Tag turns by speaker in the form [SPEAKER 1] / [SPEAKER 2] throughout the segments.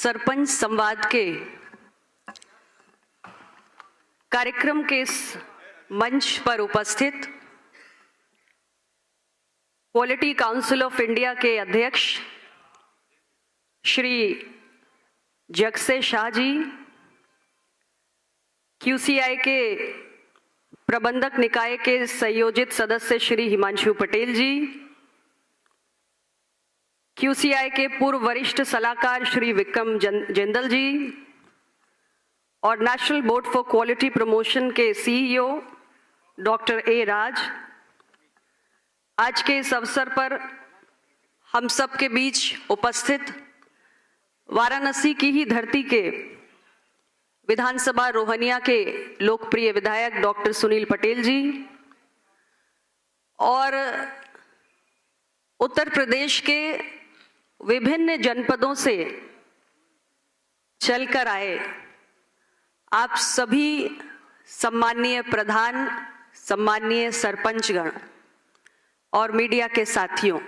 [SPEAKER 1] सरपंच संवाद के कार्यक्रम के इस मंच पर उपस्थित क्वालिटी काउंसिल ऑफ इंडिया के अध्यक्ष श्री जगसे शाह जी, QCI के प्रबंधक निकाय के संयोजित सदस्य श्री हिमांशु पटेल जी, QCI के पूर्व वरिष्ठ सलाहकार श्री विक्रम जिंदल जी और national board for quality promotion के CEO डॉक्टर ए राज, आज के इस अवसर पर हम सब के बीच उपस्थित वाराणसी की ही धरती के विधानसभा रोहनिया के लोकप्रिय विधायक डॉक्टर सुनील पटेल जी और उत्तर प्रदेश के विभिन्न जनपदों से चलकर आए आप सभी सम्माननीय प्रधान, सम्माननीय सरपंचगण और मीडिया के साथियों,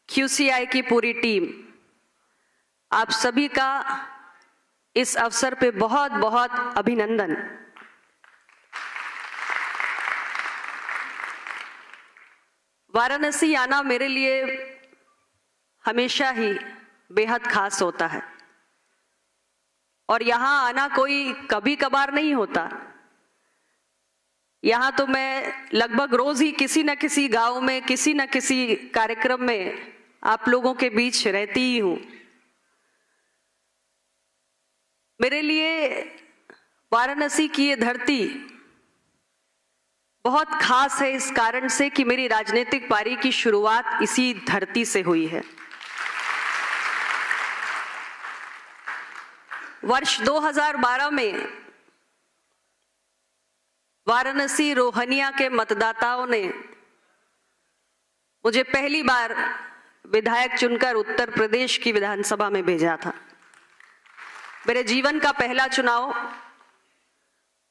[SPEAKER 1] QCI की पूरी टीम, आप सभी का इस अवसर पे बहुत बहुत अभिनंदन। वाराणसी आना मेरे लिए हमेशा ही बेहद खास होता है और यहाँ आना कोई कभी कभार नहीं होता। यहाँ तो मैं लगभग रोज ही किसी न किसी गांव में, किसी न किसी कार्यक्रम में आप लोगों के बीच रहती ही हूँ। मेरे लिए वाराणसी की ये धरती बहुत खास है इस कारण से कि मेरी राजनीतिक पारी की शुरुआत इसी धरती से हुई है। वर्ष 2012 में वाराणसी रोहनिया के मतदाताओं ने मुझे पहली बार विधायक चुनकर उत्तर प्रदेश की विधानसभा में भेजा था। मेरे जीवन का पहला चुनाव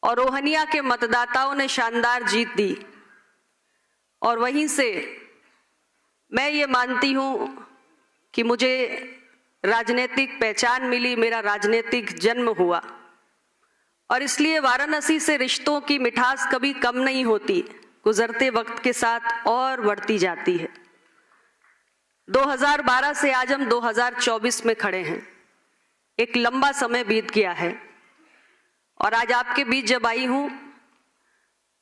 [SPEAKER 1] और रोहनिया के मतदाताओं ने शानदार जीत दी और वहीं से मैं ये मानती हूं कि मुझे राजनीतिक पहचान मिली, मेरा राजनीतिक जन्म हुआ और इसलिए वाराणसी से रिश्तों की मिठास कभी कम नहीं होती, गुजरते वक्त के साथ और बढ़ती जाती है। 2012 से आज हम 2024 में खड़े हैं। एक लंबा समय बीत गया है और आज आपके बीच जब आई हूं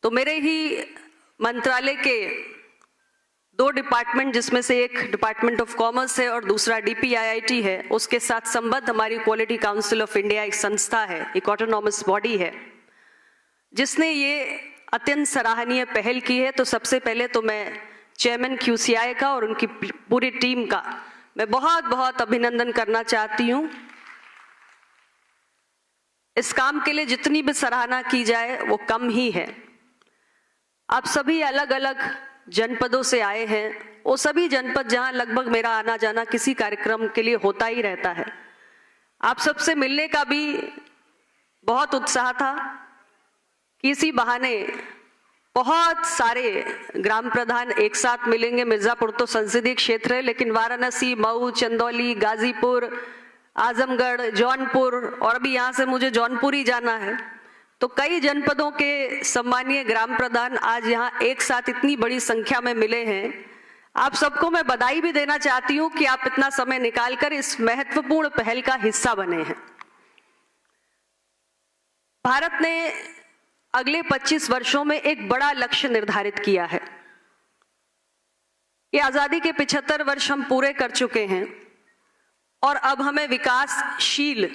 [SPEAKER 1] तो मेरे ही मंत्रालय के 2 डिपार्टमेंट, जिसमें से एक डिपार्टमेंट ऑफ कॉमर्स है और दूसरा DPIIT है, उसके साथ संबद्ध हमारी क्वालिटी काउंसिल ऑफ इंडिया एक संस्था है, एक ऑटोनॉमस बॉडी है जिसने ये अत्यंत सराहनीय पहल की है। तो सबसे पहले तो मैं चेयरमैन QCI का और उनकी पूरी टीम का मैं बहुत बहुत अभिनंदन करना चाहती हूँ। इस काम के लिए जितनी भी सराहना की जाए वो कम ही है। आप सभी अलग अलग जनपदों से आए हैं, वो सभी जनपद जहां लगभग मेरा आना जाना किसी कार्यक्रम के लिए होता ही रहता है। आप सबसे मिलने का भी बहुत उत्साह था कि इसी बहाने बहुत सारे ग्राम प्रधान एक साथ मिलेंगे। मिर्जापुर तो संसदीय क्षेत्र है, लेकिन वाराणसी, मऊ, चंदौली, गाजीपुर, आजमगढ़, जौनपुर और अभी यहाँ से मुझे जौनपुर ही जाना है, तो कई जनपदों के सम्मानीय ग्राम प्रधान आज यहाँ एक साथ इतनी बड़ी संख्या में मिले हैं। आप सबको मैं बधाई भी देना चाहती हूँ कि आप इतना समय निकालकर इस महत्वपूर्ण पहल का हिस्सा बने हैं। भारत ने अगले 25 वर्षों में एक बड़ा लक्ष्य निर्धारित किया है। ये आजादी के 75 वर्ष हम पूरे कर चुके हैं और अब हमें विकासशील,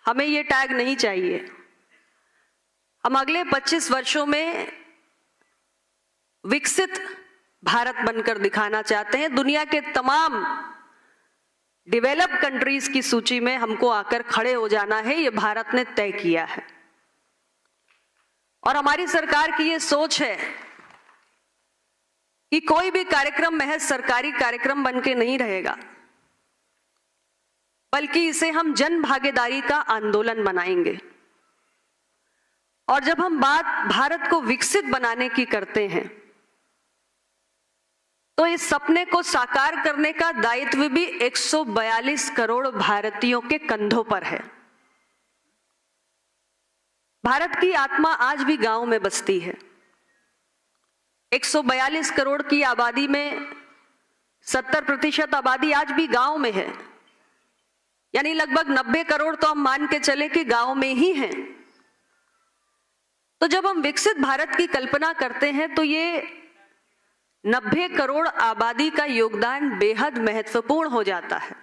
[SPEAKER 1] हमें ये टैग नहीं चाहिए। हम अगले 25 वर्षों में विकसित भारत बनकर दिखाना चाहते हैं। दुनिया के तमाम डेवलप्ड कंट्रीज की सूची में हमको आकर खड़े हो जाना है, ये भारत ने तय किया है। और हमारी सरकार की ये सोच है कि कोई भी कार्यक्रम महज सरकारी कार्यक्रम बनके नहीं रहेगा, बल्कि इसे हम जन भागीदारी का आंदोलन बनाएंगे। और जब हम बात भारत को विकसित बनाने की करते हैं तो इस सपने को साकार करने का दायित्व भी 142 करोड़ भारतीयों के कंधों पर है। भारत की आत्मा आज भी गांव में बसती है। 142 करोड़ की आबादी में 70% आबादी आज भी गांव में है, यानी लगभग 90 करोड़ तो हम मान के चले कि गांव में ही हैं। तो जब हम विकसित भारत की कल्पना करते हैं तो ये 90 करोड़ आबादी का योगदान बेहद महत्वपूर्ण हो जाता है।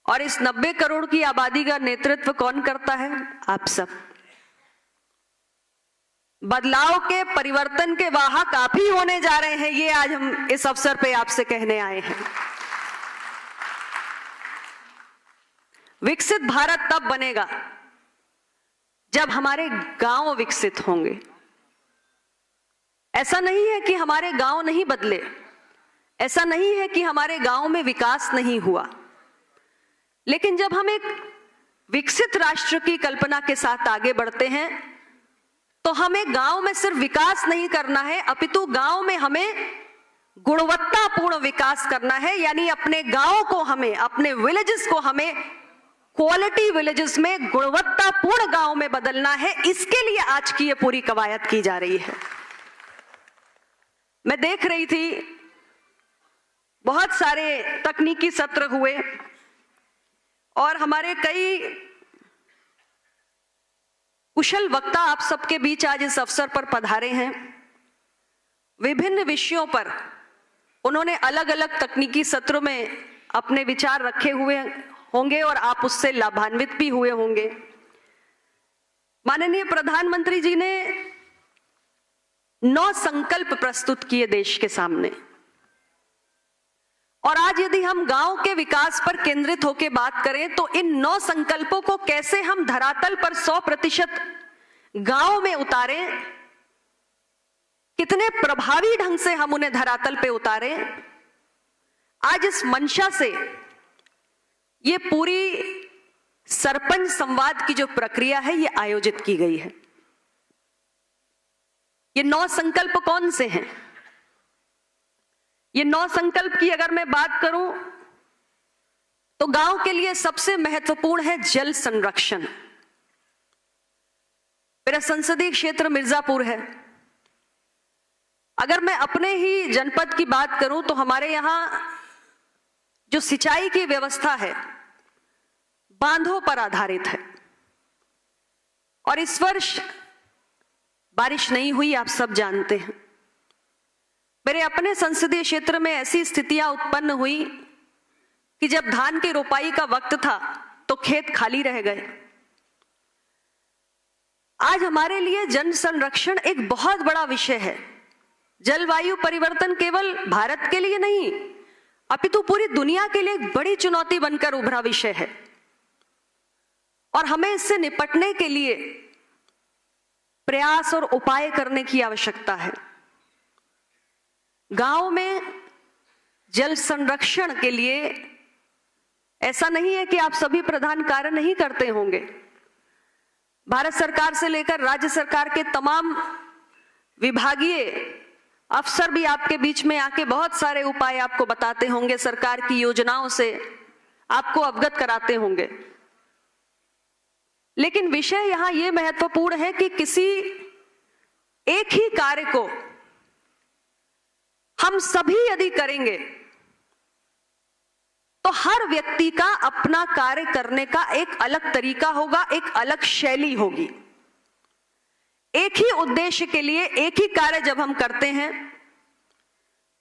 [SPEAKER 1] और इस 90 करोड़ की आबादी का नेतृत्व कौन करता है? आप सब। बदलाव के, परिवर्तन के वाहक आप ही होने जा रहे हैं, ये आज हम इस अवसर पे आपसे कहने आए हैं। विकसित भारत तब बनेगा जब हमारे गांव विकसित होंगे। ऐसा नहीं है कि हमारे गांव नहीं बदले, ऐसा नहीं है कि हमारे गांव में विकास नहीं हुआ, लेकिन जब हम एक विकसित राष्ट्र की कल्पना के साथ आगे बढ़ते हैं तो हमें गांव में सिर्फ विकास नहीं करना है, अपितु गांव में हमें गुणवत्तापूर्ण विकास करना है। यानी अपने गांव को हमें, अपने विलेजेस को हमें क्वालिटी विलेजेस में, गुणवत्तापूर्ण गांव में बदलना है। इसके लिए आज की ये पूरी कवायद की जा रही है। मैं देख रही थी बहुत सारे तकनीकी सत्र हुए और हमारे कई कुशल वक्ता आप सबके बीच आज इस अवसर पर पधारे हैं। विभिन्न विषयों पर उन्होंने अलग अलग तकनीकी सत्रों में अपने विचार रखे हुए होंगे और आप उससे लाभान्वित भी हुए होंगे। माननीय प्रधानमंत्री जी ने 9 संकल्प प्रस्तुत किए देश के सामने, और आज यदि हम गांव के विकास पर केंद्रित होकर बात करें तो इन 9 संकल्पों को कैसे हम धरातल पर 100% गांव में उतारें, कितने प्रभावी ढंग से हम उन्हें धरातल पे उतारें, आज इस मंशा से ये पूरी सरपंच संवाद की जो प्रक्रिया है ये आयोजित की गई है। ये 9 संकल्प कौन से हैं? ये 9 संकल्प की अगर मैं बात करूं तो गांव के लिए सबसे महत्वपूर्ण है जल संरक्षण। मेरा संसदीय क्षेत्र मिर्जापुर है। अगर मैं अपने ही जनपद की बात करूं तो हमारे यहां जो सिंचाई की व्यवस्था है बांधों पर आधारित है, और इस वर्ष बारिश नहीं हुई, आप सब जानते हैं। मेरे अपने संसदीय क्षेत्र में ऐसी स्थितियां उत्पन्न हुई कि जब धान की रोपाई का वक्त था तो खेत खाली रह गए। आज हमारे लिए जल संरक्षण एक बहुत बड़ा विषय है। जलवायु परिवर्तन केवल भारत के लिए नहीं अपितु पूरी दुनिया के लिए एक बड़ी चुनौती बनकर उभरा विषय है, और हमें इससे निपटने के लिए प्रयास और उपाय करने की आवश्यकता है। गांव में जल संरक्षण के लिए ऐसा नहीं है कि आप सभी प्रधान कार्य नहीं करते होंगे। भारत सरकार से लेकर राज्य सरकार के तमाम विभागीय अफसर भी आपके बीच में आके बहुत सारे उपाय आपको बताते होंगे, सरकार की योजनाओं से आपको अवगत कराते होंगे। लेकिन विषय यहां यह महत्वपूर्ण है कि किसी एक ही कार्य को हम सभी यदि करेंगे तो हर व्यक्ति का अपना कार्य करने का एक अलग तरीका होगा, एक अलग शैली होगी। एक ही उद्देश्य के लिए एक ही कार्य जब हम करते हैं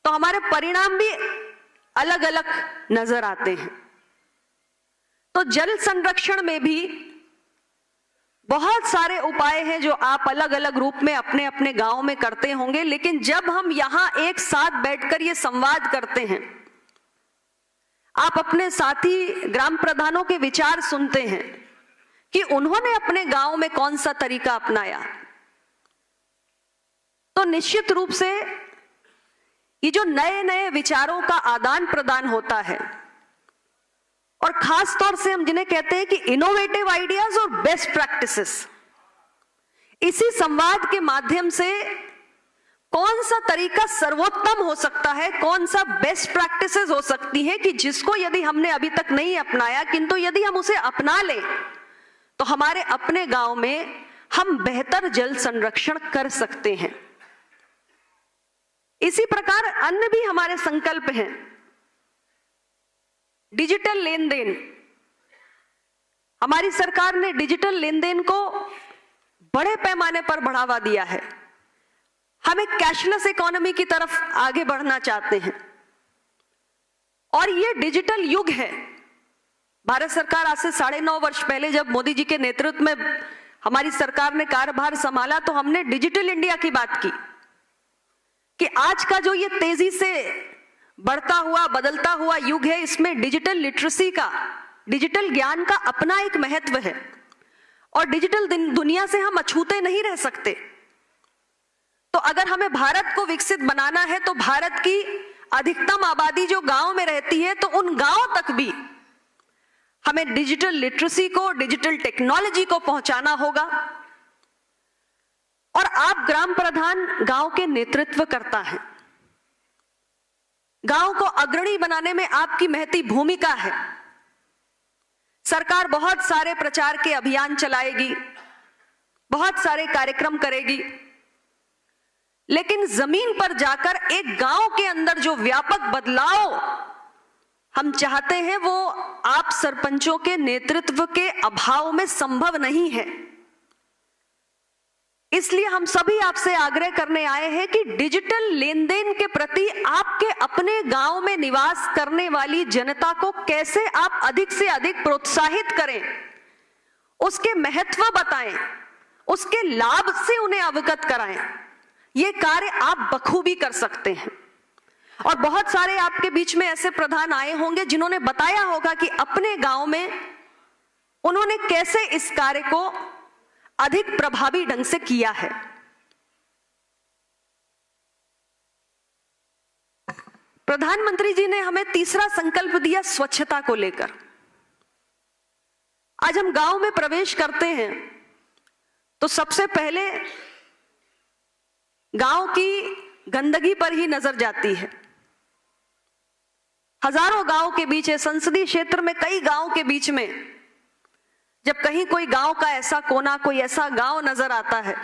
[SPEAKER 1] तो हमारे परिणाम भी अलग अलग नजर आते हैं। तो जल संरक्षण में भी बहुत सारे उपाय हैं जो आप अलग अलग रूप में अपने अपने गांव में करते होंगे, लेकिन जब हम यहां एक साथ बैठकर ये संवाद करते हैं, आप अपने साथी ग्राम प्रधानों के विचार सुनते हैं कि उन्होंने अपने गांव में कौन सा तरीका अपनाया, तो निश्चित रूप से ये जो नए नए विचारों का आदान प्रदान होता है, और खास तौर से हम जिन्हें कहते हैं कि इनोवेटिव आइडियाज और बेस्ट प्रैक्टिसेस, इसी संवाद के माध्यम से कौन सा तरीका सर्वोत्तम हो सकता है, कौन सा बेस्ट प्रैक्टिसेस हो सकती है कि जिसको यदि हमने अभी तक नहीं अपनाया, किंतु यदि हम उसे अपना लें तो हमारे अपने गांव में हम बेहतर जल संरक्षण कर सकते हैं। इसी प्रकार अन्य भी हमारे संकल्प हैं। डिजिटल लेन देन, हमारी सरकार ने डिजिटल लेन देन को बड़े पैमाने पर बढ़ावा दिया है। हम एक कैशलेस इकोनॉमी की तरफ आगे बढ़ना चाहते हैं और ये डिजिटल युग है। भारत सरकार आज से 9.5 वर्ष पहले जब मोदी जी के नेतृत्व में हमारी सरकार ने कार्यभार संभाला तो हमने डिजिटल इंडिया की बात की कि आज का जो ये तेजी से बढ़ता हुआ बदलता हुआ युग है, इसमें डिजिटल लिटरेसी का, डिजिटल ज्ञान का अपना एक महत्व है और डिजिटल दुनिया से हम अछूते नहीं रह सकते। तो अगर हमें भारत को विकसित बनाना है तो भारत की अधिकतम आबादी जो गांव में रहती है, तो उन गांव तक भी हमें डिजिटल लिटरेसी को, डिजिटल टेक्नोलॉजी को पहुंचाना होगा। और आप ग्राम प्रधान गांव के नेतृत्व करता है, गांव को अग्रणी बनाने में आपकी महती भूमिका है। सरकार बहुत सारे प्रचार के अभियान चलाएगी, बहुत सारे कार्यक्रम करेगी, लेकिन जमीन पर जाकर एक गांव के अंदर जो व्यापक बदलाव हम चाहते हैं वो आप सरपंचों के नेतृत्व के अभाव में संभव नहीं है। इसलिए हम सभी आपसे आग्रह करने आए हैं कि डिजिटल लेन देन के प्रति आपके अपने गांव में निवास करने वाली जनता को कैसे आप अधिक से अधिक प्रोत्साहित करें, उसके महत्व बताएं, उसके लाभ से उन्हें अवगत कराएं। ये कार्य आप बखूबी कर सकते हैं। और बहुत सारे आपके बीच में ऐसे प्रधान आए होंगे जिन्होंने बताया होगा कि अपने गांव में उन्होंने कैसे इस कार्य को अधिक प्रभावी ढंग से किया है। प्रधानमंत्री जी ने हमें तीसरा संकल्प दिया स्वच्छता को लेकर। आज हम गांव में प्रवेश करते हैं तो सबसे पहले गांव की गंदगी पर ही नजर जाती है। हजारों गांव के बीच है, संसदीय क्षेत्र में कई गांव के बीच में जब कहीं कोई गांव का ऐसा कोना, कोई ऐसा गांव नजर आता है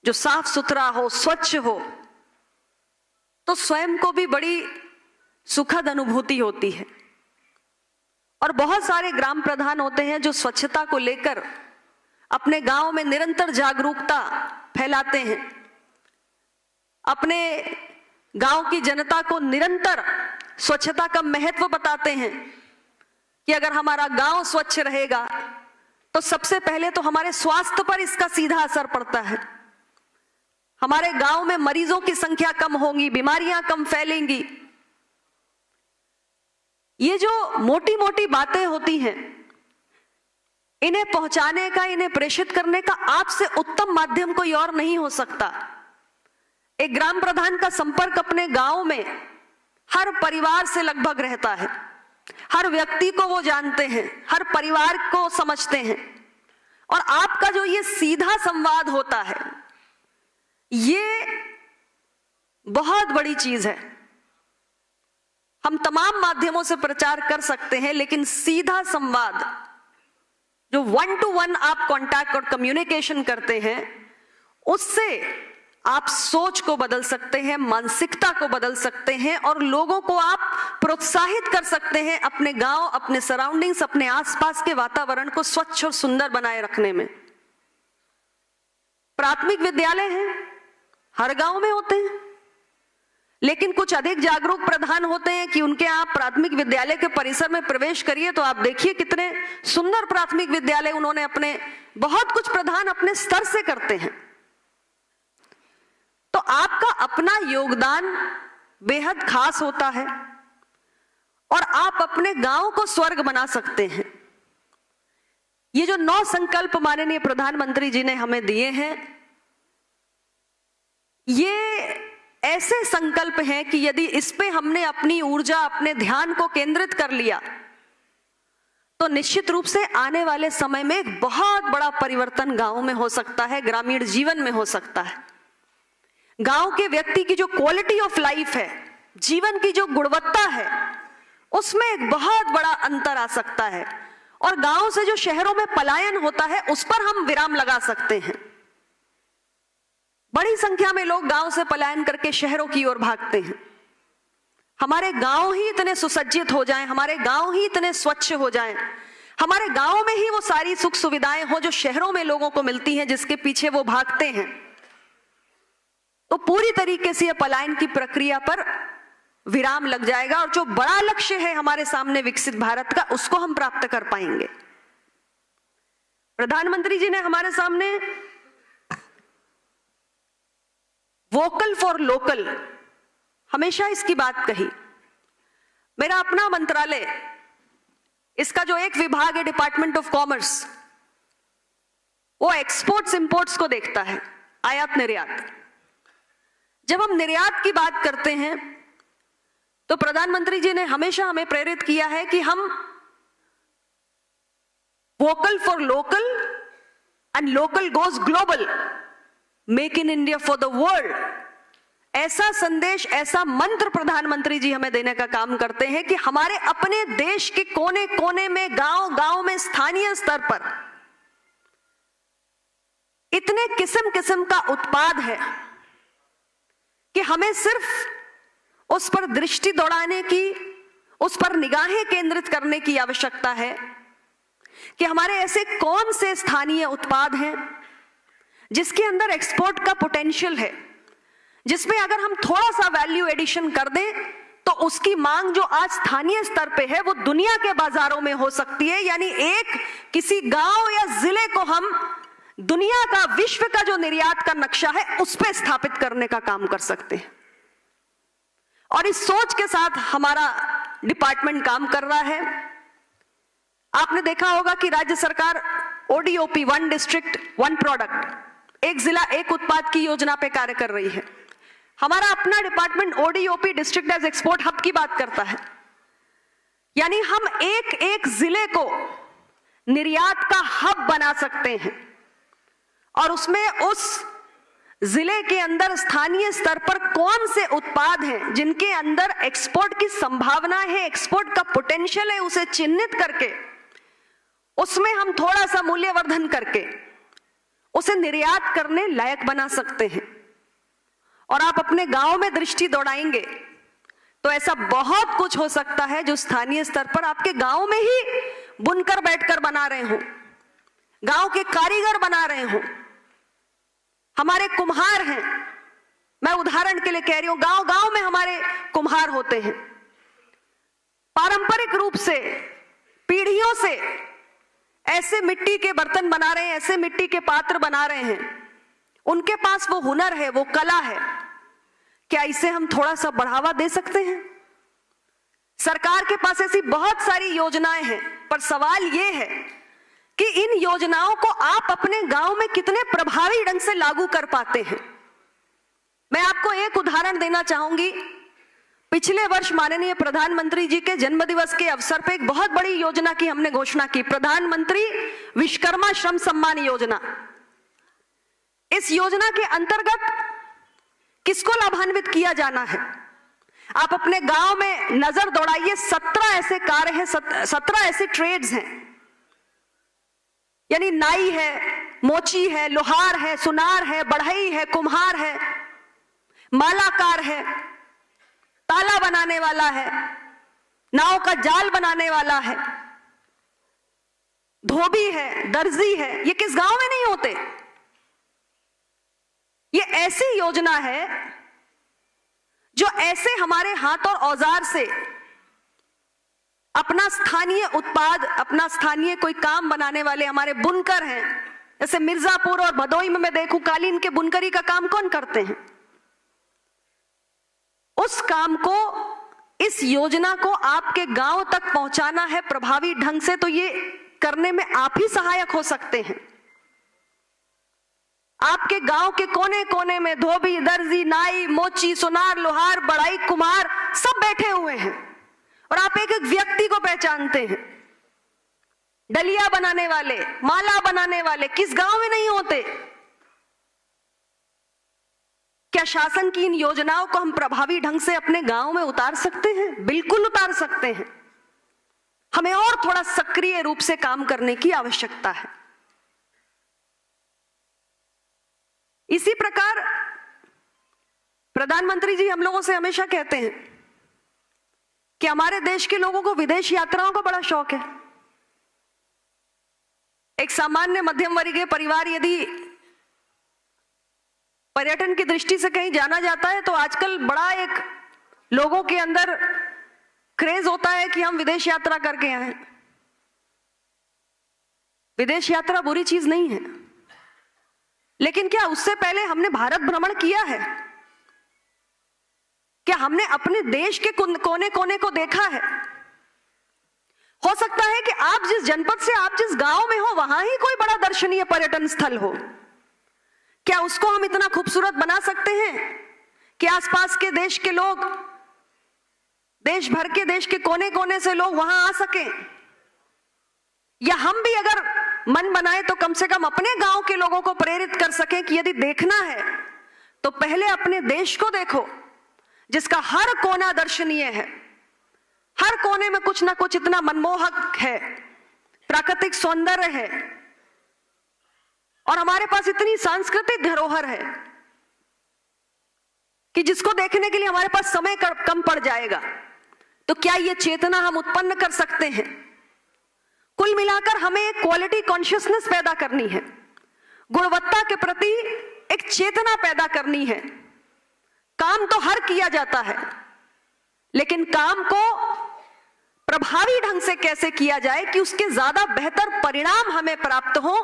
[SPEAKER 1] जो साफ सुथरा हो, स्वच्छ हो, तो स्वयं को भी बड़ी सुखद अनुभूति होती है। और बहुत सारे ग्राम प्रधान होते हैं जो स्वच्छता को लेकर अपने गांव में निरंतर जागरूकता फैलाते हैं, अपने गांव की जनता को निरंतर स्वच्छता का महत्व बताते हैं कि अगर हमारा गांव स्वच्छ रहेगा तो सबसे पहले तो हमारे स्वास्थ्य पर इसका सीधा असर पड़ता है। हमारे गांव में मरीजों की संख्या कम होगी, बीमारियां कम फैलेंगी। ये जो मोटी मोटी बातें होती हैं, इन्हें पहुंचाने का, इन्हें प्रेषित करने का आपसे उत्तम माध्यम कोई और नहीं हो सकता। एक ग्राम प्रधान का संपर्क अपने गांव में हर परिवार से लगभग रहता है, हर व्यक्ति को वो जानते हैं, हर परिवार को समझते हैं, और आपका जो ये सीधा संवाद होता है ये बहुत बड़ी चीज है। हम तमाम माध्यमों से प्रचार कर सकते हैं, लेकिन सीधा संवाद जो 1 to 1 आप कांटेक्ट और कम्युनिकेशन करते हैं, उससे आप सोच को बदल सकते हैं, मानसिकता को बदल सकते हैं और लोगों को आप प्रोत्साहित कर सकते हैं अपने गांव, अपने सराउंडिंग्स, अपने आसपास के वातावरण को स्वच्छ और सुंदर बनाए रखने में। प्राथमिक विद्यालय हैं, हर गांव में होते हैं, लेकिन कुछ अधिक जागरूक प्रधान होते हैं कि उनके आप प्राथमिक विद्यालय के परिसर में प्रवेश करिए तो आप देखिए कितने सुंदर प्राथमिक विद्यालय उन्होंने अपने, बहुत कुछ प्रधान अपने स्तर से करते हैं। तो आपका अपना योगदान बेहद खास होता है और आप अपने गांव को स्वर्ग बना सकते हैं। ये जो 9 संकल्प माननीय प्रधानमंत्री जी ने हमें दिए हैं, ये ऐसे संकल्प हैं कि यदि इस पे हमने अपनी ऊर्जा, अपने ध्यान को केंद्रित कर लिया तो निश्चित रूप से आने वाले समय में एक बहुत बड़ा परिवर्तन गांव में हो सकता है, ग्रामीण जीवन में हो सकता है। गांव के व्यक्ति की जो क्वालिटी ऑफ लाइफ है, जीवन की जो गुणवत्ता है, उसमें एक बहुत बड़ा अंतर आ सकता है और गांव से जो शहरों में पलायन होता है उस पर हम विराम लगा सकते हैं। बड़ी संख्या में लोग गांव से पलायन करके शहरों की ओर भागते हैं। हमारे गांव ही इतने सुसज्जित हो जाएं, हमारे गांव ही इतने स्वच्छ हो जाएं, हमारे गांव में ही वो सारी सुख सुविधाएं हो जो शहरों में लोगों को मिलती हैं, जिसके पीछे वो भागते हैं, तो पूरी तरीके से ये पलायन की प्रक्रिया पर विराम लग जाएगा और जो बड़ा लक्ष्य है हमारे सामने विकसित भारत का, उसको हम प्राप्त कर पाएंगे। प्रधानमंत्री जी ने हमारे सामने वोकल फॉर लोकल हमेशा इसकी बात कही। मेरा अपना मंत्रालय, इसका जो एक विभाग है डिपार्टमेंट ऑफ कॉमर्स, वो एक्सपोर्ट्स इंपोर्ट्स को देखता है, आयात निर्यात। जब हम निर्यात की बात करते हैं तो प्रधानमंत्री जी ने हमेशा हमें प्रेरित किया है कि हम vocal for local and local goes global, make in India for the world, ऐसा संदेश, ऐसा मंत्र प्रधानमंत्री जी हमें देने का काम करते हैं कि हमारे अपने देश के कोने कोने में, गांव गांव में, स्थानीय स्तर पर इतने किस्म किस्म का उत्पाद है कि हमें सिर्फ उस पर दृष्टि दौड़ाने की, उस पर निगाहें केंद्रित करने की आवश्यकता है कि हमारे ऐसे कौन से स्थानीय उत्पाद हैं जिसके अंदर एक्सपोर्ट का पोटेंशियल है, जिसमें अगर हम थोड़ा सा वैल्यू एडिशन कर दें तो उसकी मांग जो आज स्थानीय स्तर पे है वो दुनिया के बाजारों में हो सकती है। यानी एक किसी गांव या जिले को हम दुनिया का, विश्व का जो निर्यात का नक्शा है उस पे स्थापित करने का काम कर सकते हैं। और इस सोच के साथ हमारा डिपार्टमेंट काम कर रहा है। आपने देखा होगा कि राज्य सरकार ODOP, one district one product, एक जिला एक उत्पाद की योजना पे कार्य कर रही है। हमारा अपना department ODOP, district as export hub की बात करता है। यानी हम एक एक जिले को निर्यात का हब बना सकते हैं और उसमें उस जिले के अंदर स्थानीय स्तर पर कौन से उत्पाद हैं जिनके अंदर एक्सपोर्ट की संभावना है, एक्सपोर्ट का पोटेंशियल है, उसे चिन्हित करके उसमें हम थोड़ा सा मूल्यवर्धन करके उसे निर्यात करने लायक बना सकते हैं। और आप अपने गांव में दृष्टि दौड़ाएंगे तो ऐसा बहुत कुछ हो सकता है जो स्थानीय स्तर पर आपके गांव में ही बुनकर बैठकर बना रहे हो, गांव के कारीगर बना रहे हो, हमारे कुम्हार हैं। मैं उदाहरण के लिए कह रही हूं, गांव गांव में हमारे कुम्हार होते हैं, पारंपरिक रूप से पीढ़ियों से ऐसे मिट्टी के बर्तन बना रहे हैं, ऐसे मिट्टी के पात्र बना रहे हैं, उनके पास वो हुनर है, वो कला है। क्या इसे हम थोड़ा सा बढ़ावा दे सकते हैं? सरकार के पास ऐसी बहुत सारी योजनाएं हैं, पर सवाल ये है कि इन योजनाओं को आप अपने गांव में कितने प्रभावी ढंग से लागू कर पाते हैं। मैं आपको एक उदाहरण देना चाहूंगी। पिछले वर्ष माननीय प्रधानमंत्री जी के जन्मदिवस के अवसर पर एक बहुत बड़ी योजना की हमने घोषणा की, प्रधानमंत्री विश्वकर्मा श्रम सम्मान योजना। इस योजना के अंतर्गत किसको लाभान्वित किया जाना है? आप अपने गांव में नजर दौड़ाइए, 17 ऐसे कार्य हैं, 17 ऐसे ट्रेड्स हैं। यानी नाई है, मोची है, लोहार है, सुनार है, बढ़ई है, कुम्हार है, मालाकार है, ताला बनाने वाला है, नाव का जाल बनाने वाला है, धोबी है, दर्जी है। ये किस गांव में नहीं होते? ये ऐसी योजना है जो ऐसे हमारे हाथ और औजार से अपना स्थानीय उत्पाद, अपना स्थानीय कोई काम बनाने वाले हमारे बुनकर हैं। जैसे मिर्जापुर और भदोई में मैं देखूं, कालीन के बुनकरी का काम कौन करते हैं? उस काम को, इस योजना को आपके गांव तक पहुंचाना है प्रभावी ढंग से, तो ये करने में आप ही सहायक हो सकते हैं। आपके गांव के कोने कोने में धोबी, दर्जी, नाई, मोची, सुनार, लोहार, बढ़ई, कुम्हार सब बैठे हुए हैं और आप एक एक व्यक्ति को पहचानते हैं। डलिया बनाने वाले, माला बनाने वाले किस गांव में नहीं होते? क्या शासन की इन योजनाओं को हम प्रभावी ढंग से अपने गांव में उतार सकते हैं? बिल्कुल उतार सकते हैं। हमें और थोड़ा सक्रिय रूप से काम करने की आवश्यकता है। इसी प्रकार प्रधानमंत्री जी हम लोगों से हमेशा कहते हैं कि हमारे देश के लोगों को विदेश यात्राओं का बड़ा शौक है। एक सामान्य मध्यम वर्गीय परिवार यदि पर्यटन की दृष्टि से कहीं जाना जाता है तो आजकल बड़ा एक लोगों के अंदर क्रेज होता है कि हम विदेश यात्रा करके आए। विदेश यात्रा बुरी चीज नहीं है, लेकिन क्या उससे पहले हमने भारत भ्रमण किया है? क्या हमने अपने देश के कोने कोने को देखा है? हो सकता है कि आप जिस जनपद से, आप जिस गांव में हो, वहां ही कोई बड़ा दर्शनीय पर्यटन स्थल हो। क्या उसको हम इतना खूबसूरत बना सकते हैं कि आसपास के देश के लोग, देश भर के, देश के कोने कोने से लोग वहां आ सकें? या हम भी अगर मन बनाए तो कम से कम अपने गांव के लोगों को प्रेरित कर सकें कि यदि देखना है तो पहले अपने देश को देखो, जिसका हर कोना दर्शनीय है, हर कोने में कुछ ना कुछ इतना मनमोहक है, प्राकृतिक सौंदर्य है, और हमारे पास इतनी सांस्कृतिक धरोहर है कि जिसको देखने के लिए हमारे पास समय कम पड़ जाएगा। तो क्या ये चेतना हम उत्पन्न कर सकते हैं? कुल मिलाकर हमें एक क्वालिटी कॉन्शियसनेस पैदा करनी है, गुणवत्ता के प्रति एक चेतना पैदा करनी है। काम तो हर किया जाता है, लेकिन काम को प्रभावी ढंग से कैसे किया जाए कि उसके ज्यादा बेहतर परिणाम हमें प्राप्त हो,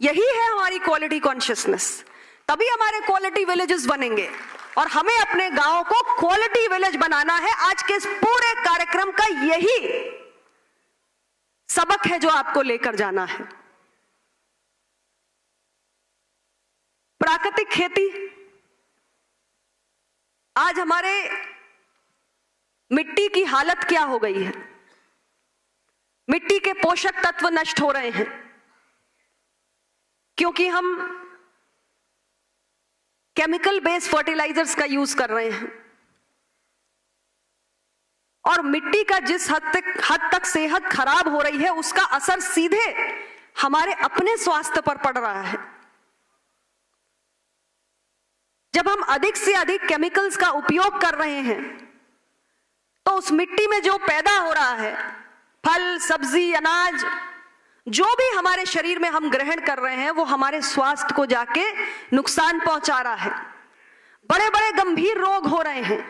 [SPEAKER 1] यही है हमारी क्वालिटी कॉन्शियसनेस। तभी हमारे क्वालिटी विलेजेस बनेंगे, और हमें अपने गांव को क्वालिटी विलेज बनाना है। आज के इस पूरे कार्यक्रम का यही सबक है जो आपको लेकर जाना है। प्राकृतिक खेती, आज हमारे मिट्टी की हालत क्या हो गई है? मिट्टी के पोषक तत्व नष्ट हो रहे हैं क्योंकि हम केमिकल बेस्ड फर्टिलाइजर्स का यूज कर रहे हैं, और मिट्टी का जिस हद तक सेहत खराब हो रही है, उसका असर सीधे हमारे अपने स्वास्थ्य पर पड़ रहा है। जब हम अधिक से अधिक केमिकल्स का उपयोग कर रहे हैं तो उस मिट्टी में जो पैदा हो रहा है, फल, सब्जी, अनाज, जो भी हमारे शरीर में हम ग्रहण कर रहे हैं, वो हमारे स्वास्थ्य को जाके नुकसान पहुंचा रहा है। बड़े बड़े गंभीर रोग हो रहे हैं,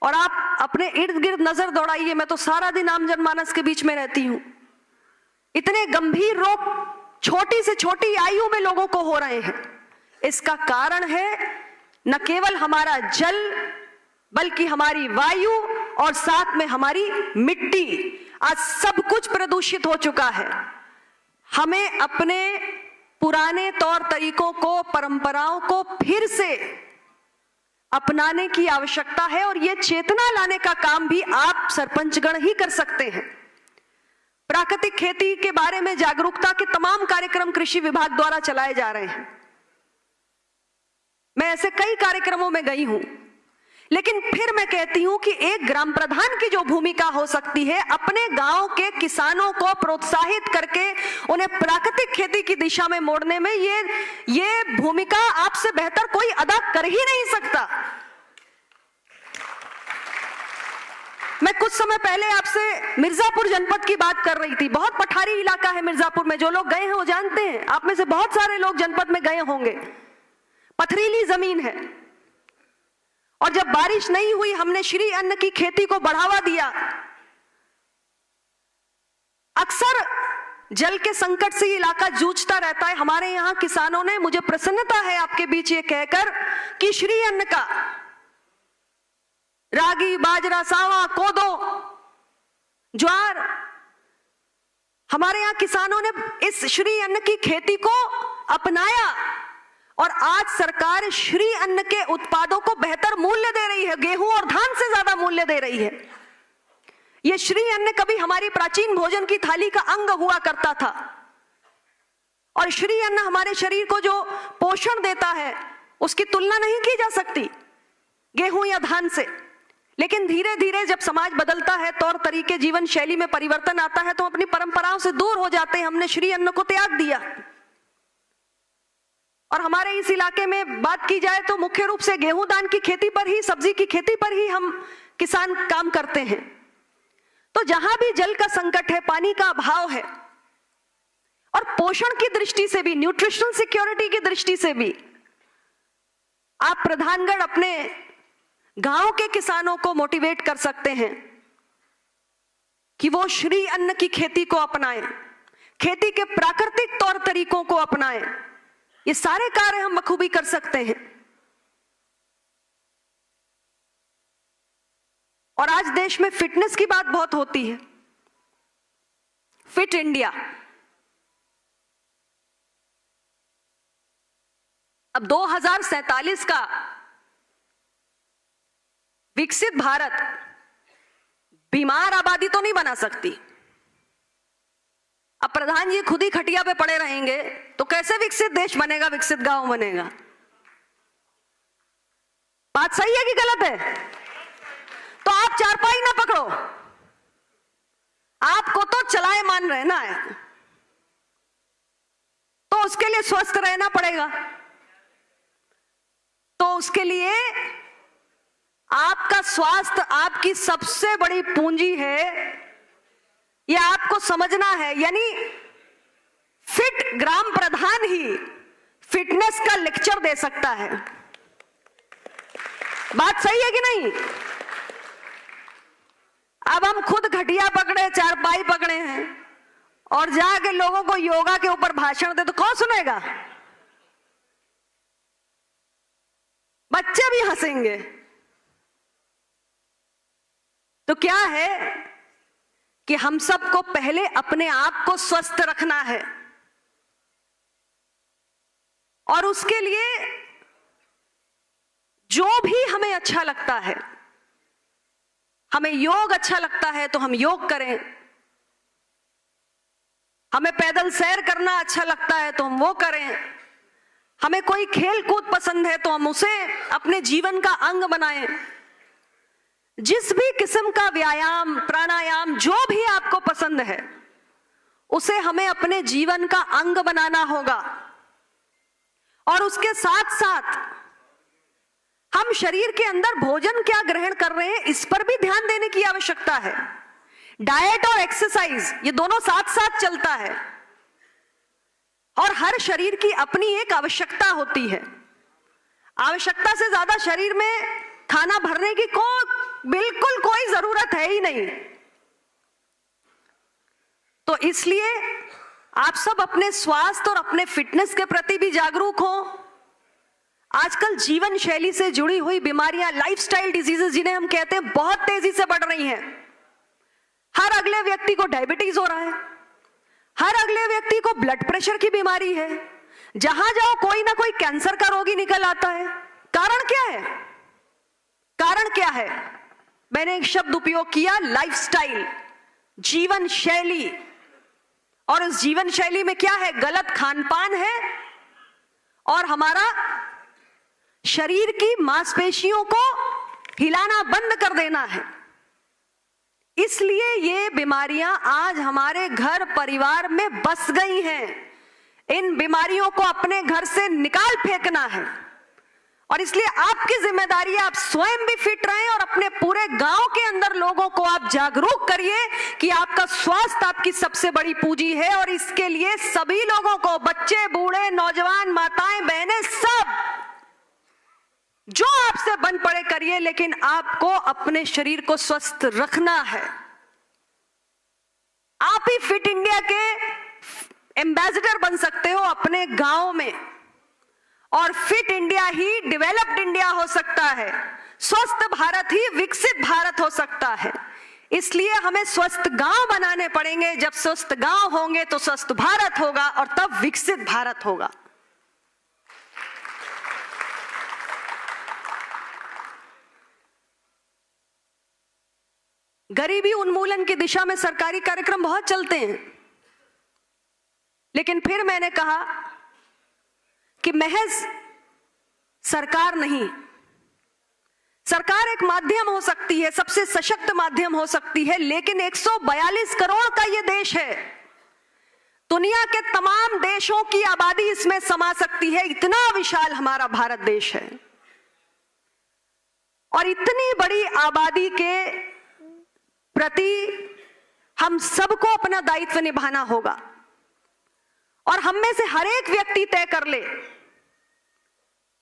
[SPEAKER 1] और आप अपने इर्द गिर्द नजर दौड़ाइए। मैं तो सारा दिन आम जनमानस के बीच में रहती हूं। इतने गंभीर रोग छोटी से छोटी आयु में लोगों को हो रहे हैं। इसका कारण है न केवल हमारा जल, बल्कि हमारी वायु और साथ में हमारी मिट्टी। आज सब कुछ प्रदूषित हो चुका है। हमें अपने पुराने तौर तरीकों को, परंपराओं को फिर से अपनाने की आवश्यकता है, और यह चेतना लाने का काम भी आप सरपंचगण ही कर सकते हैं। प्राकृतिक खेती के बारे में जागरूकता के तमाम कार्यक्रम कृषि विभाग द्वारा चलाए जा रहे हैं। मैं ऐसे कई कार्यक्रमों में गई हूं, लेकिन फिर मैं कहती हूं कि एक ग्राम प्रधान की जो भूमिका हो सकती है, अपने गांव के किसानों को प्रोत्साहित करके उन्हें प्राकृतिक खेती की दिशा में मोड़ने में, ये भूमिका आपसे बेहतर कोई अदा कर ही नहीं सकता। मैं कुछ समय पहले आपसे मिर्जापुर जनपद की बात कर रही थी। बहुत पठारी इलाका है मिर्जापुर में, जो लोग गए हैं वो जानते हैं। आप में से बहुत सारे लोग जनपद में गए होंगे। पथरीली जमीन है, और जब बारिश नहीं हुई, हमने श्री अन्न की खेती को बढ़ावा दिया। अक्सर जल के संकट से इलाका जूझता रहता है। हमारे यहां किसानों ने, मुझे प्रसन्नता है आपके बीच ये कहकर कि श्री अन्न का, रागी, बाजरा, सावा, कोदो, ज्वार, हमारे यहां किसानों ने इस श्री अन्न की खेती को अपनाया, और आज सरकार श्री अन्न के उत्पादों को बेहतर मूल्य दे रही है। गेहूं और धान से ज्यादा मूल्य दे रही है। यह श्री अन्न कभी हमारी प्राचीन भोजन की थाली का अंग हुआ करता था, और श्री अन्न हमारे शरीर को जो पोषण देता है, उसकी तुलना नहीं की जा सकती गेहूं या धान से। लेकिन धीरे धीरे जब समाज बदलता है, तौर तरीके, जीवन शैली में परिवर्तन आता है, तो अपनी परंपराओं से दूर हो जाते हैं। हमने श्री अन्न को त्याग दिया। और हमारे इस इलाके में बात की जाए तो मुख्य रूप से गेहूं धान की खेती पर ही, सब्जी की खेती पर ही हम किसान काम करते हैं। तो जहां भी जल का संकट है, पानी का अभाव है, और पोषण की दृष्टि से भी, न्यूट्रिशनल सिक्योरिटी की दृष्टि से भी, आप प्रधानगढ़ अपने गांव के किसानों को मोटिवेट कर सकते हैं कि वो श्री अन्न की खेती को अपनाएं, खेती के प्राकृतिक तौर तरीकों को अपनाएं। ये सारे कार्य हम बखूबी कर सकते हैं। और आज देश में फिटनेस की बात बहुत होती है, फिट इंडिया। अब 2047 का विकसित भारत बीमार आबादी तो नहीं बना सकती। अब प्रधान जी खुद ही खटिया पे पड़े रहेंगे तो कैसे विकसित देश बनेगा, विकसित गांव बनेगा? बात सही है कि गलत है? तो आप चारपाई ना पकड़ो, आपको तो चलायमान रहना है, तो उसके लिए स्वस्थ रहना पड़ेगा। तो उसके लिए आपका स्वास्थ्य आपकी सबसे बड़ी पूंजी है, यह आपको समझना है। यानी फिट ग्राम प्रधान ही फिटनेस का लेक्चर दे सकता है। बात सही है कि नहीं? अब हम खुद खटिया पकड़े, चारपाई पकड़े हैं और जाके लोगों को योगा के ऊपर भाषण दे तो कौन सुनेगा? बच्चे भी हंसेंगे। तो क्या है कि हम सबको पहले अपने आप को स्वस्थ रखना है, और उसके लिए जो भी हमें अच्छा लगता है, हमें योग अच्छा लगता है तो हम योग करें, हमें पैदल सैर करना अच्छा लगता है तो हम वो करें, हमें कोई खेल कूद पसंद है तो हम उसे अपने जीवन का अंग बनाएं। जिस भी किस्म का व्यायाम, प्राणायाम, जो भी आपको पसंद है, उसे हमें अपने जीवन का अंग बनाना होगा। और उसके साथ साथ हम शरीर के अंदर भोजन क्या ग्रहण कर रहे हैं, इस पर भी ध्यान देने की आवश्यकता है। डाइट और एक्सरसाइज, ये दोनों साथ साथ चलता है, और हर शरीर की अपनी एक आवश्यकता होती है। आवश्यकता से ज्यादा शरीर में खाना भरने की बिल्कुल कोई जरूरत है ही नहीं। तो इसलिए आप सब अपने स्वास्थ्य और अपने फिटनेस के प्रति भी जागरूक हो। आजकल जीवन शैली से जुड़ी हुई बीमारियां, लाइफस्टाइल डिजीजेस जिन्हें हम कहते हैं, बहुत तेजी से बढ़ रही हैं। हर अगले व्यक्ति को डायबिटीज हो रहा है, हर अगले व्यक्ति को ब्लड प्रेशर की बीमारी है, जहां जाओ कोई ना कोई कैंसर का रोगी निकल आता है। कारण क्या है? कारण क्या है? मैंने एक शब्द उपयोग किया, लाइफस्टाइल, जीवन शैली। और इस जीवन शैली में क्या है? गलत खानपान है, और हमारा शरीर की मांसपेशियों को हिलाना बंद कर देना है। इसलिए ये बीमारियां आज हमारे घर परिवार में बस गई हैं। इन बीमारियों को अपने घर से निकाल फेंकना है, और इसलिए आपकी जिम्मेदारी है, आप स्वयं भी फिट रहें और अपने पूरे गांव के अंदर लोगों को आप जागरूक करिए कि आपका स्वास्थ्य आपकी सबसे बड़ी पूंजी है। और इसके लिए सभी लोगों को, बच्चे, बूढ़े, नौजवान, माताएं, बहनें, सब जो आपसे बन पड़े करिए, लेकिन आपको अपने शरीर को स्वस्थ रखना है। आप ही फिट इंडिया के एम्बेसडर बन सकते हो अपने गांव में, और fit India he developed India हो सकता है। स्वस्थ भारत ही विकसित भारत हो सकता है। इसलिए हमें स्वस्थ गांव बनाने पड़ेंगे। जब स्वस्थ गांव होंगे तो स्वस्थ भारत होगा, और तब विकसित भारत होगा। गरीबी उन्मूलन की दिशा में सरकारी कार्यक्रम बहुत चलते हैं, लेकिन फिर मैंने कहा कि महज सरकार नहीं। सरकार एक माध्यम हो सकती है, सबसे सशक्त माध्यम हो सकती है, लेकिन 142 करोड़ का यह देश है। दुनिया के तमाम देशों की आबादी इसमें समा सकती है, इतना विशाल हमारा भारत देश है। और इतनी बड़ी आबादी के प्रति हम सबको अपना दायित्व निभाना होगा और हम में से हर एक व्यक्ति तय कर ले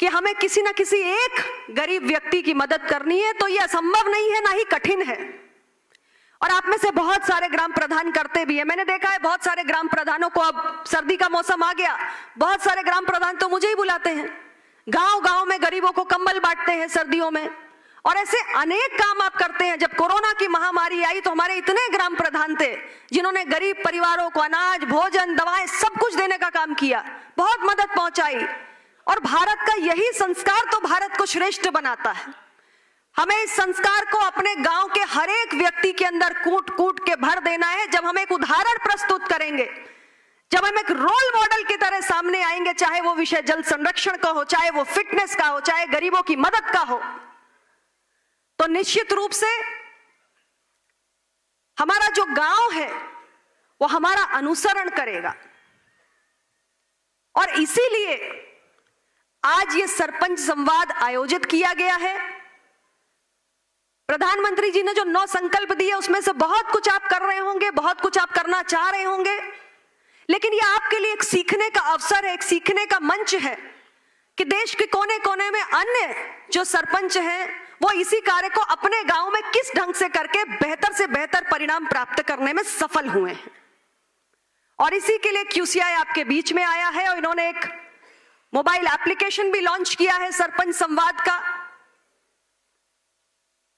[SPEAKER 1] कि हमें किसी ना किसी एक गरीब व्यक्ति की मदद करनी है। तो यह असंभव नहीं है, ना ही कठिन है। और आप में से बहुत सारे ग्राम प्रधान करते भी हैं। मैंने देखा है बहुत सारे ग्राम प्रधानों को, अब सर्दी का मौसम आ गया, बहुत सारे ग्राम प्रधान तो मुझे ही बुलाते हैं, गांव गांव में गरीबों को कंबल बांटते हैं सर्दियों में, और ऐसे अनेक काम आप करते हैं। जब कोरोना की महामारी आई तो हमारे इतने ग्राम प्रधान थे जिन्होंने गरीब परिवारों को अनाज, भोजन, दवाएं सब कुछ देने का काम किया, बहुत मदद पहुंचाई। और भारत का यही संस्कार तो भारत को श्रेष्ठ बनाता है। हमें इस संस्कार को अपने गांव के हर एक व्यक्ति के अंदर कूट कूट के भर देना है। जब हम एक उदाहरण प्रस्तुत करेंगे, जब हम एक रोल मॉडल की तरह सामने आएंगे, चाहे वो विषय जल संरक्षण का हो, चाहे वो फिटनेस का हो, चाहे गरीबों की मदद का हो, तो निश्चित रूप से हमारा जो गांव है वो हमारा अनुसरण करेगा। और इसीलिए आज ये सरपंच संवाद आयोजित किया गया है। प्रधानमंत्री जी ने जो 9 संकल्प दिए उसमें से बहुत कुछ आप कर रहे होंगे, बहुत कुछ आप करना चाह रहे होंगे, लेकिन ये आपके लिए एक सीखने का अवसर है, एक सीखने का मंच है कि देश के कोने कोने में अन्य जो सरपंच हैं वो इसी कार्य को अपने गांव में किस ढंग से करके बेहतर से बेहतर परिणाम प्राप्त करने में सफल हुए हैं। और इसी के लिए QCI आपके बीच में आया है और इन्होंने एक मोबाइल एप्लीकेशन भी लॉन्च किया है सरपंच संवाद का।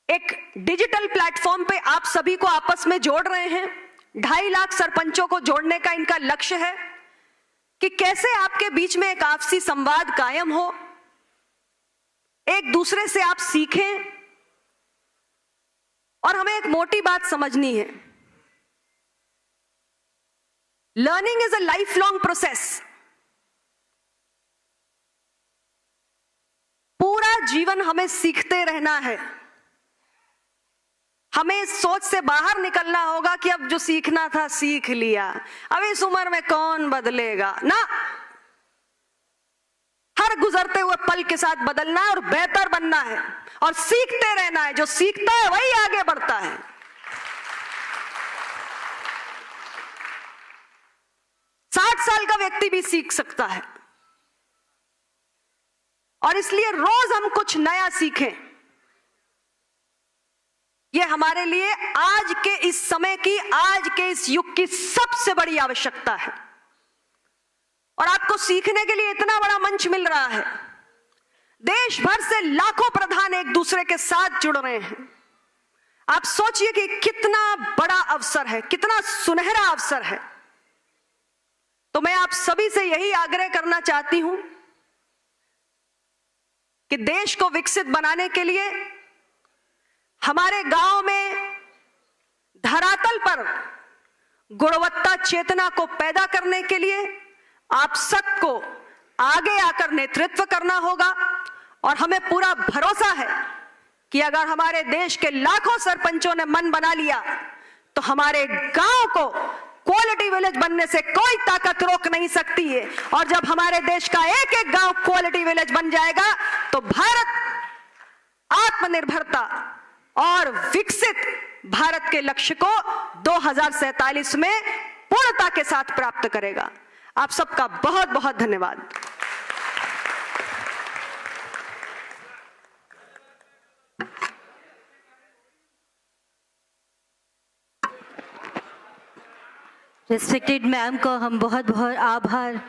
[SPEAKER 1] एक डिजिटल प्लेटफॉर्म पे आप सभी को आपस में जोड़ रहे हैं। 2.5 लाख सरपंचों को जोड़ने का इनका लक्ष्य है कि कैसे आपके बीच में एक आपसी संवाद कायम हो, एक दूसरे से आप सीखें। और हमें एक मोटी बात समझनी है, learning is a life long process. पूरा जीवन हमें सीखते रहना है। हमें इस सोच से बाहर निकलना होगा कि अब जो सीखना था सीख लिया, अब इस उम्र में कौन बदलेगा ना। हर गुजरते हुए पल के साथ बदलना है और बेहतर बनना है और सीखते रहना है। जो सीखता है वही आगे बढ़ता है। साठ साल का व्यक्ति भी सीख सकता है और इसलिए रोज हम कुछ नया सीखें। यह हमारे लिए आज के इस समय की, आज के इस युग की सबसे बड़ी आवश्यकता है। और आपको सीखने के लिए इतना बड़ा मंच मिल रहा है। देश भर से लाखों प्रधान एक दूसरे के साथ जुड़ रहे हैं। आप सोचिए कि कितना बड़ा अवसर है, कितना सुनहरा अवसर है। तो मैं आप सभी से यही आग्रह करना चाहती हूं कि देश को विकसित बनाने के लिए हमारे गांव में धरातल पर गुणवत्ता चेतना को पैदा करने के लिए आप सबको आगे आकर नेतृत्व करना होगा। और हमें पूरा भरोसा है कि अगर हमारे देश के लाखों सरपंचों ने मन बना लिया तो हमारे गांव को क्वालिटी विलेज बनने से कोई ताकत रोक नहीं सकती है। और जब हमारे देश का एक एक गांव क्वालिटी विलेज बन जाएगा तो भारत आत्मनिर्भरता और विकसित भारत के लक्ष्य को 2047 में पूर्णता के साथ प्राप्त करेगा। आप सबका बहुत बहुत धन्यवाद।
[SPEAKER 2] रिस्पेक्टेड मैम को हम बहुत बहुत आभार